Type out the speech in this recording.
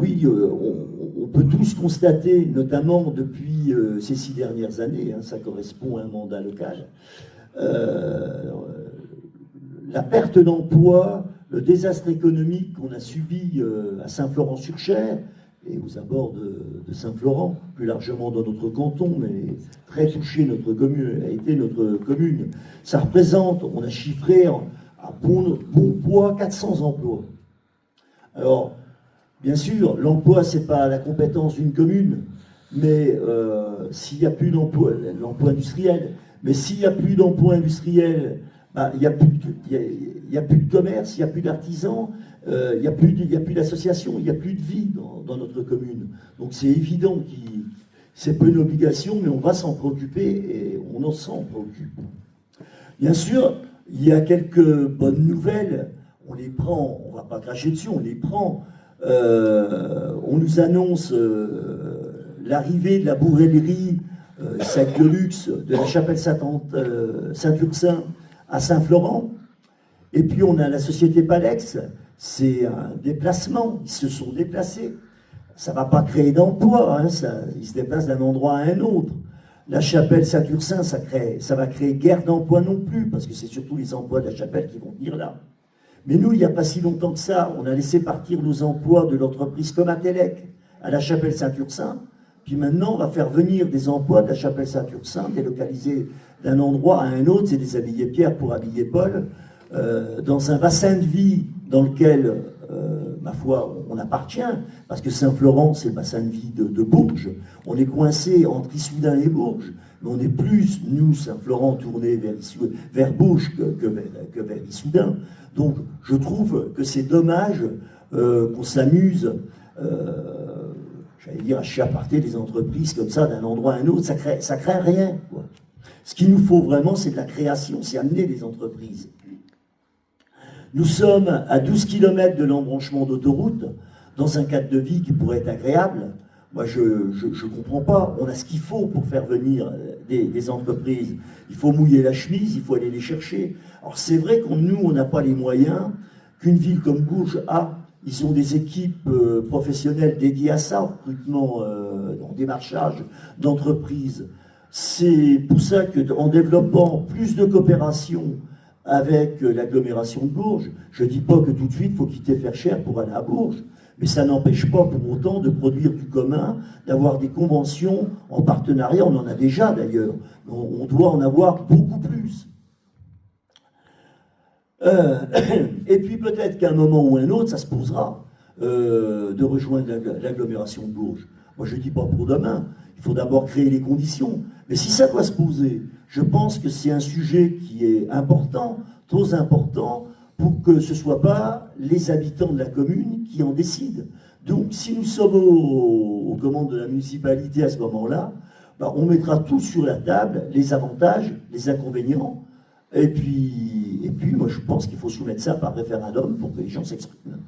Oui, on peut tous constater, notamment depuis ces 6 dernières années, ça correspond à un mandat local, la perte d'emploi, le désastre économique qu'on a subi à Saint-Florent-sur-Cher et aux abords de Saint-Florent, plus largement dans notre canton, mais très touché notre commune, a été notre commune. Ça représente, on a chiffré à bon poids 400 emplois. Alors, bien sûr, l'emploi, ce n'est pas la compétence d'une commune, mais s'il n'y a plus d'emploi, l'emploi industriel, mais s'il n'y a plus d'emploi industriel, il n'y a plus de commerce, il n'y a plus d'artisans, il n'y a plus d'associations, il n'y a plus de vie dans notre commune. Donc c'est évident que c'est pas une obligation, mais on va s'en préoccuper et on s'en préoccupe. Bien sûr, il y a quelques bonnes nouvelles, on les prend, on ne va pas cracher dessus, on les prend. On nous annonce l'arrivée de la bourrellerie sac de luxe de la chapelle Saint-Ursin à Saint-Florent. Et puis on a la société Palex, c'est un déplacement, ils se sont déplacés. Ça ne va pas créer d'emploi, ils se déplacent d'un endroit à un autre. La chapelle Saint-Ursin, ça va créer guère d'emplois non plus, parce que c'est surtout les emplois de la chapelle qui vont venir là. Mais nous, il n'y a pas si longtemps que ça, on a laissé partir nos emplois de l'entreprise Comatelec à la chapelle Saint-Ursin. Puis maintenant, on va faire venir des emplois de la chapelle Saint-Ursin, délocalisés d'un endroit à un autre, c'est des habillés Pierre pour habiller Paul, dans un bassin de vie dans lequel, ma foi, on appartient, parce que Saint-Florent, c'est le bassin de vie de Bourges. On est coincé entre Issoudun et Bourges, mais on est plus, nous, Saint-Florent, tournés vers Bourges que vers Issoudun. Donc, je trouve que c'est dommage qu'on s'amuse, j'allais dire, à chiaparter des entreprises comme ça d'un endroit à un autre. Ça crée rien, quoi. Ce qu'il nous faut vraiment, c'est de la création, c'est amener des entreprises. Nous sommes à 12 km de l'embranchement d'autoroute, dans un cadre de vie qui pourrait être agréable. Moi, je ne comprends pas. On a ce qu'il faut pour faire venir des entreprises. Il faut mouiller la chemise, il faut aller les chercher. Alors, c'est vrai que nous, on n'a pas les moyens qu'une ville comme Bourges a. Ils ont des équipes professionnelles dédiées à ça, recrutement, en démarchage d'entreprises. C'est pour ça qu'en développant plus de coopération avec l'agglomération de Bourges, je ne dis pas que tout de suite, il faut quitter Ferchères pour aller à Bourges, mais ça n'empêche pas pour autant de produire du commun, d'avoir des conventions en partenariat, on en a déjà d'ailleurs, on doit en avoir beaucoup plus. Et puis peut-être qu'à un moment ou un autre, ça se posera de rejoindre l'agglomération de Bourges. Moi je ne dis pas pour demain, il faut d'abord créer les conditions. Mais si ça doit se poser, je pense que c'est un sujet qui est important, trop important, pour que ce ne soit pas les habitants de la commune qui en décident. Donc si nous sommes aux commandes de la municipalité à ce moment-là, on mettra tout sur la table, les avantages, les inconvénients, et puis moi je pense qu'il faut soumettre ça par référendum pour que les gens s'expriment.